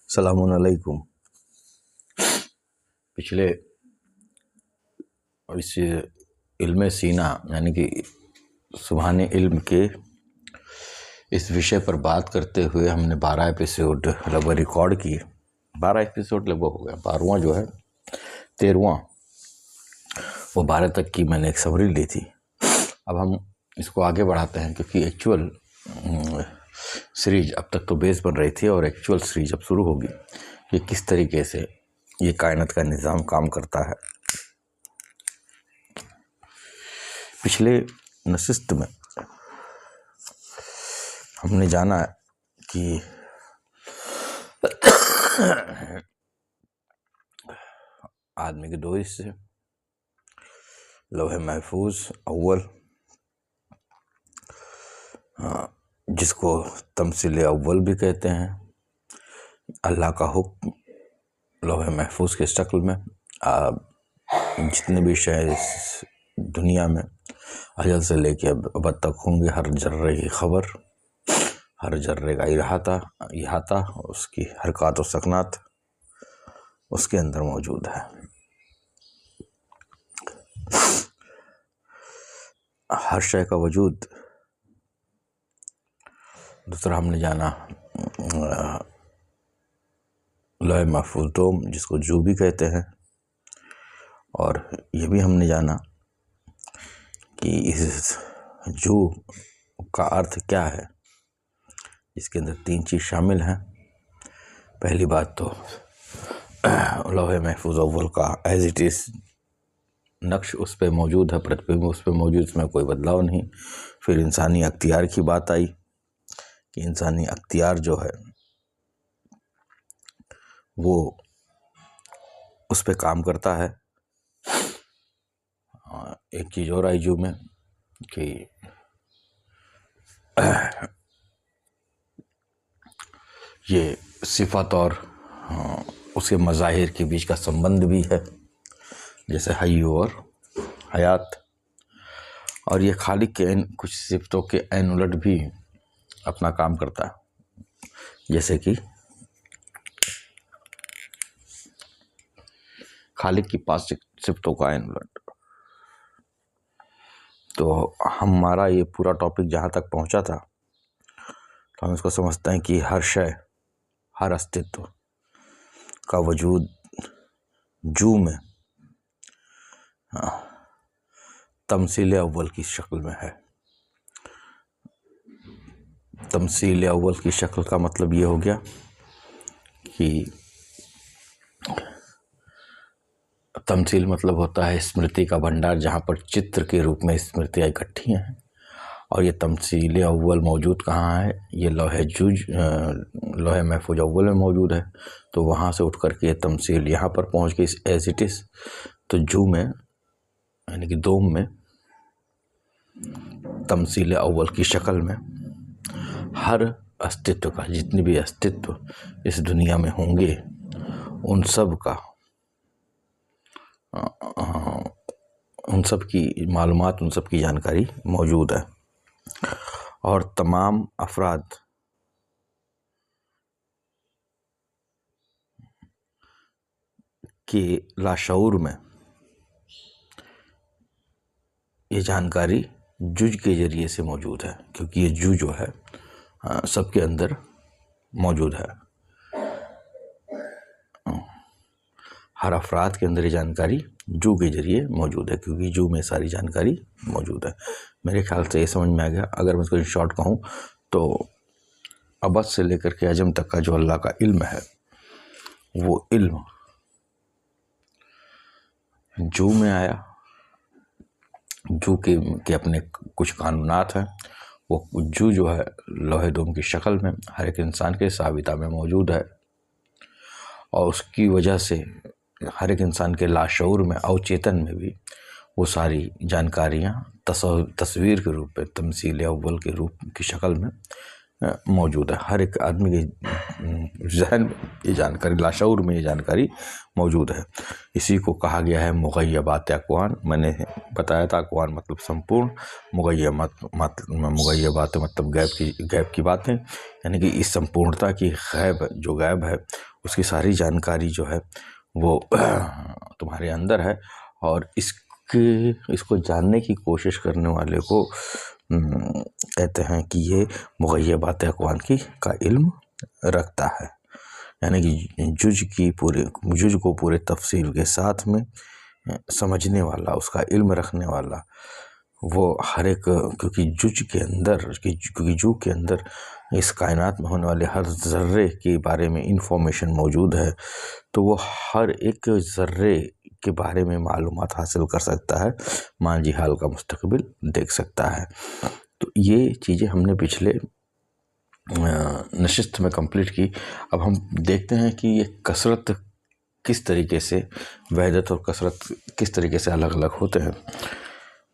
सलामुन अलैकुम। पिछले इस इल्म सीना यानी कि सुबहानी इल्म के इस विषय पर बात करते हुए हमने 12 एपिसोड लगभग रिकॉर्ड किए। 12 एपिसोड लगभग हो गया। 12वां जो है 13वां, वो 12 तक की मैंने एक समरी ली थी। अब हम इसको आगे बढ़ाते हैं क्योंकि एक्चुअल सीरीज अब तक तो बेस बन रही थी और एक्चुअल सीरीज अब शुरू होगी कि किस तरीके से ये कायनात का निज़ाम काम करता है। पिछले नशिस्त में हमने जाना कि आदमी के 2 हिस्से, लौहे महफूज अव्वल जिसको तमसील अव्वल भी कहते हैं, अल्लाह का हुक्म लौहे महफूज के शक्ल में। जितने भी शय इस दुनिया में अजल से लेके अब तक होंगे, हर जर्रे की खबर, हर जर्रे का इहाता उसकी हरकत और सकनात उसके अंदर मौजूद है। हर शय का वजूद। दूसरा हमने जाना लौह महफूज डोम जिसको जू भी कहते हैं, और ये भी हमने जाना कि इस जू का अर्थ क्या है। इसके अंदर 3 चीज़ शामिल हैं। पहली बात तो लौह महफूज अव्वल का एज इट इज़ नक्श उस पर मौजूद है, प्रतिबिंब उस पर मौजूद, इसमें कोई बदलाव नहीं। फिर इंसानी अख्तियार की बात आई कि इंसानी अख्तियार जो है वो उस पे काम करता है। एक चीज़ और आई जू में कि ये सिफत और उसके मज़ाहिर के बीच का संबंध भी है, जैसे हय्यू और हयात। और ये खालिक के कुछ सिफतों के ऐन उलट भी अपना काम करता है, जैसे कि खालिक की 5 सिफतों का ऐन उलट। तो हमारा ये पूरा टॉपिक जहाँ तक पहुँचा था तो हम इसको समझते हैं कि हर शय, हर अस्तित्व का वजूद जू में तमसील अव्वल की शक्ल में है। तमसील अव्वल की शक्ल का मतलब ये हो गया कि तमसील मतलब होता है स्मृति का भंडार, जहाँ पर चित्र के रूप में स्मृतियाँ इकट्ठी हैं। और ये तमसील अव्वल मौजूद कहाँ है? ये लौह महफूज अव्वल में मौजूद है। तो वहाँ से उठ करके तमसील यहाँ पर पहुँच गई एज इट इज़। तो जू में यानी कि दोम में तमसील अव्वल की शक्ल में हर अस्तित्व का, जितने भी अस्तित्व इस दुनिया में होंगे उन सब का, उन सब की मालूमात, उन सब की जानकारी मौजूद है। और तमाम अफराद के लाशऊर में ये जानकारी जुज के ज़रिए से मौजूद है, क्योंकि ये जू जो है सबके अंदर मौजूद है। हर अफराद के अंदर ये जानकारी जू के ज़रिए मौजूद है, क्योंकि जू में सारी जानकारी मौजूद है। मेरे ख्याल से ये समझ में आ गया। अगर मैं इसको इन शॉर्ट कहूँ तो अबद से लेकर के अजम तक का जो अल्लाह का इल्म है, वो इल्म जू में आया। जू के अपने कुछ कानूनात हैं। वो जू जो है लोहे डोम की शक्ल में हर एक इंसान के साबिता में मौजूद है, और उसकी वजह से हर एक इंसान के लाशऊर में, अवचेतन में भी वो सारी जानकारियाँ तस्वीर के रूप में, तमसील अव्वल के रूप की शक्ल में मौजूद है। हर एक आदमी के जहन में ये जानकारी, लाशऊर में ये जानकारी मौजूद है। इसी को कहा गया है मुग़य्यबात अक़वान। मैंने बताया था अक़वान मतलब संपूर्ण, मुग़य्यबात मतलब गैब की बातें, यानी कि इस संपूर्णता की जो गैब है उसकी सारी जानकारी जो है वो तुम्हारे अंदर है। और इसको जानने की कोशिश करने वाले को कहते हैं कि ये मुग़य्यबात अक़वान का इल्म रखता है, यानी कि जुज़ को पूरे तफसील के साथ में समझने वाला, उसका इल्म रखने वाला वो हर एक, क्योंकि जुज़ के अंदर इस कायनात में होने वाले हर ज़र्रे के बारे में इंफॉर्मेशन मौजूद है, तो वो हर एक ज़र्रे के बारे में मालूमात हासिल कर सकता है, मांझी हाल का मुस्तकबिल देख सकता है। तो ये चीज़ें हमने पिछले नशिस्त में कंप्लीट की। अब हम देखते हैं कि ये कसरत किस तरीके से, वहदत और कसरत किस तरीके से अलग अलग होते हैं।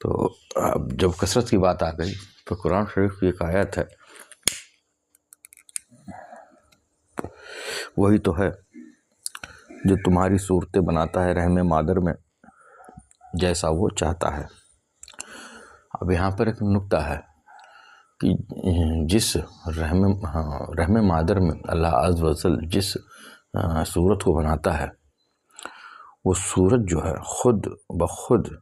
तो अब जब कसरत की बात आ गई तो कुरान शरीफ की एक आयत है, वही तो है जो तुम्हारी सूरतें बनाता है रहम मादर में जैसा वो चाहता है। अब यहाँ पर एक नुक्ता है कि जिस रहम मादर में अल्लाह अज़्ज़ व जल जिस सूरत को बनाता है, वो सूरत जो है खुद ब खुद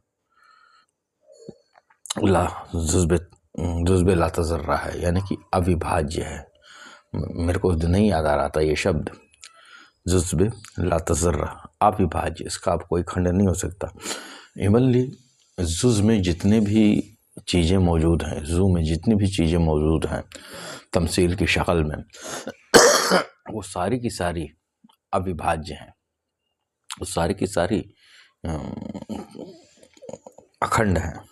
जुज़्बे ला तज़र्रा है, यानी कि अविभाज्य है। मेरे को नहीं याद आ रहा था ये शब्द, जुज़्बे ला तज़र्रा, अविभाज्य, इसका आप कोई खंडन नहीं हो सकता। इमनली जुज़ में जितने भी चीज़ें मौजूद हैं, ज़ू में जितनी भी चीज़ें मौजूद हैं तमसील की शक्ल में, वो सारी की सारी अविभाज्य हैं, वो सारी की सारी अखंड हैं।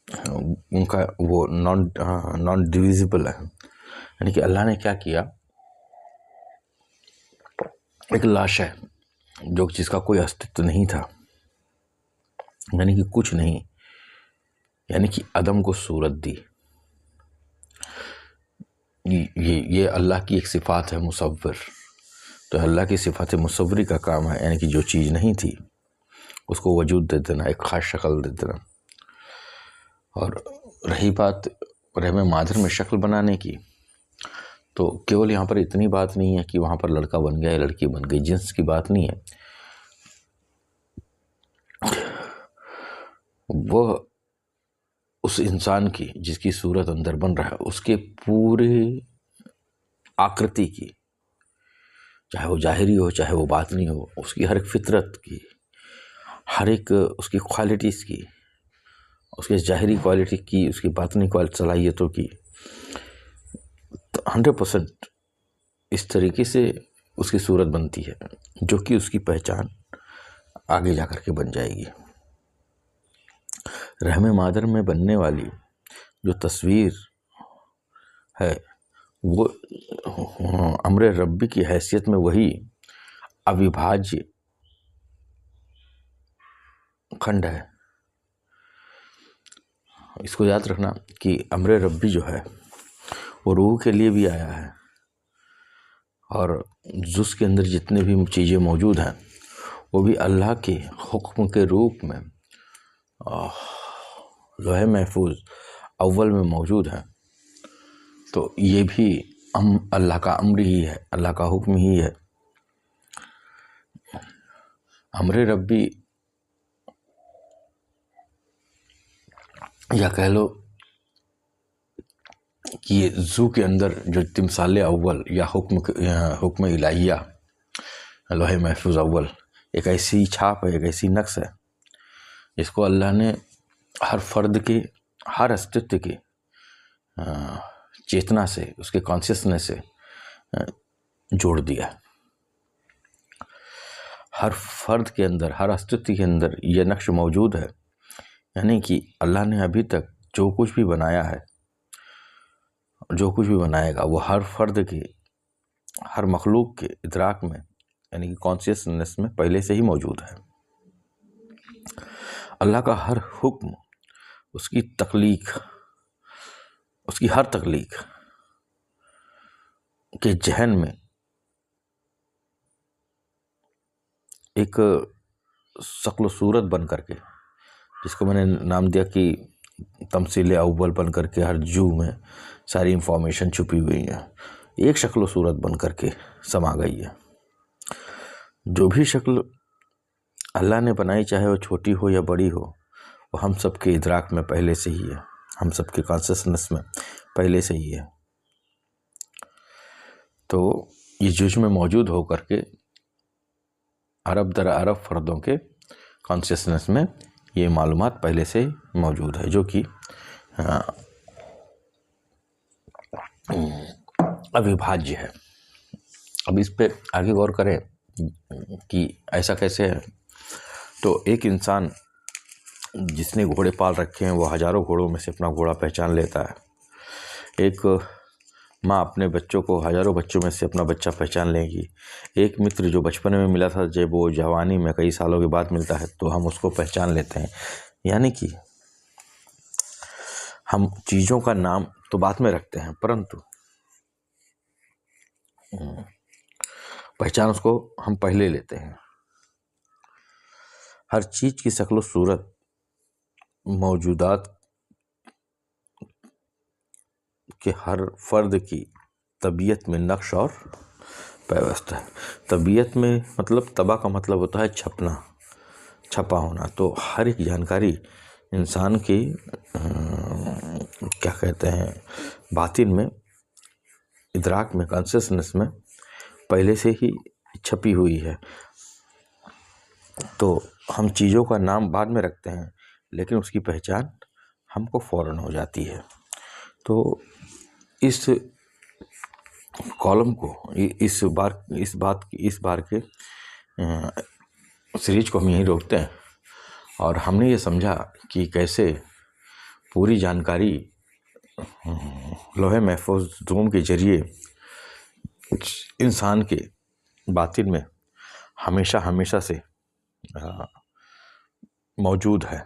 उनका वो नॉन डिविजिबल है। यानी कि अल्लाह ने क्या किया, एक लाश है जो जिसका कोई अस्तित्व नहीं था, यानी कि कुछ नहीं, यानी कि अदम को सूरत दी। ये अल्लाह की एक सिफात है मुसव्विर। तो अल्लाह की सिफात मुसव्वरी का काम है, यानी कि जो चीज़ नहीं थी उसको वजूद दे देना, एक ख़ास शक्ल दे देना। और रही बात रहम मादर में शक्ल बनाने की, तो केवल यहाँ पर इतनी बात नहीं है कि वहाँ पर लड़का बन गया या लड़की बन गई, जिन्स की बात नहीं है। वह उस इंसान की जिसकी सूरत अंदर बन रहा है, उसके पूरे आकृति की, चाहे वो जाहिरी हो चाहे वो बातनी हो, उसकी हर एक फितरत की, हर एक उसकी क्वालिटीज़ की, उसके जाहिरी क्वालिटी की, उसकी बातनी सलाहियतों की, तो 100% इस तरीके से उसकी सूरत बनती है जो कि उसकी पहचान आगे जा कर के बन जाएगी। रहम मादर में बनने वाली जो तस्वीर है वो अम्र रब्बी की हैसियत में वही अविभाज्य खंड है। इसको याद रखना कि अम्र रब्बी जो है वो रूह के लिए भी आया है, और जुज़ के अंदर जितने भी चीज़ें मौजूद हैं वो भी अल्लाह के हुक्म के रूप में लौह महफूज अव्वल में मौजूद हैं। तो ये भी अल्लाह का अम्र ही है, अल्लाह का हुक्म ही है। अम्र रब्बी, या कह लो कि ये ज़ू के अंदर जो तिमसाले अव्वल या हुक्म इलाहिया लौह महफूज अव्वल एक ऐसी छाप है, एक ऐसी नक्श है जिसको अल्लाह ने हर फर्द के, हर अस्तित्व के चेतना से, उसके कॉन्शियसनेस से जोड़ दिया। हर फर्द के अंदर, हर अस्तित्व के अंदर यह नक्श मौजूद है, यानी कि अल्लाह ने अभी तक जो कुछ भी बनाया है, जो कुछ भी बनाएगा, वो हर फर्द के, हर मखलूक के इदराक में, यानी कि कॉन्शियसनेस में पहले से ही मौजूद है। अल्लाह का हर हुक्म, उसकी तख्लीक, उसकी हर तख्लीक के जहन में एक शक्ल सूरत बन करके, जिसको मैंने नाम दिया कि तमसील अव्वल बन करके हर जू में सारी इंफॉर्मेशन छुपी हुई है, एक शक्ल सूरत बन करके समा गई है। जो भी शक्ल अल्लाह ने बनाई, चाहे वो छोटी हो या बड़ी हो, वो हम सब के इदराक में पहले से ही है, हम सब के कॉन्शियसनेस में पहले से ही है। तो ये जुज में मौजूद हो करके अरब दर अरब फ़र्दों के कॉन्शियसनेस में ये मालूमात पहले से मौजूद है, जो कि अविभाज्य है। अब इस पे आगे गौर करें कि ऐसा कैसे है। तो एक इंसान जिसने घोड़े पाल रखे हैं, वो हज़ारों घोड़ों में से अपना घोड़ा पहचान लेता है। एक माँ अपने बच्चों को हज़ारों बच्चों में से अपना बच्चा पहचान लेगी। एक मित्र जो बचपन में मिला था, जब वो जवानी में कई सालों के बाद मिलता है, तो हम उसको पहचान लेते हैं। यानी कि हम चीज़ों का नाम तो बाद में रखते हैं, परंतु पहचान उसको हम पहले लेते हैं। हर चीज़ की शक्ल सूरत मौजूदात के हर फर्द की तबीयत में नक्श और पैवस्त है। तबीयत में मतलब तबा का मतलब होता है छपना, छपा होना। तो हर एक जानकारी इंसान की क्या कहते हैं, बातिन में, इदराक में, कॉन्शियसनेस में पहले से ही छपी हुई है। तो हम चीज़ों का नाम बाद में रखते हैं, लेकिन उसकी पहचान हमको फ़ौरन हो जाती है। तो इस कॉलम को, इस बार के सीरीज को हम यहीं रोकते हैं। और हमने ये समझा कि कैसे पूरी जानकारी लौहे महफूज ज़ूम के जरिए इंसान के बातिन में हमेशा से मौजूद है,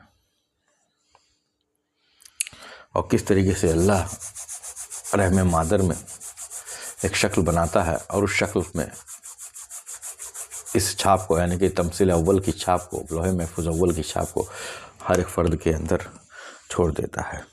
और किस तरीके से अल्लाह रहम मादर में एक शक्ल बनाता है और उस शक्ल में इस छाप को, यानी कि तमसील अव्वल की छाप को, लौहे महफूज अव्वल की छाप को हर एक फ़र्द के अंदर छोड़ देता है।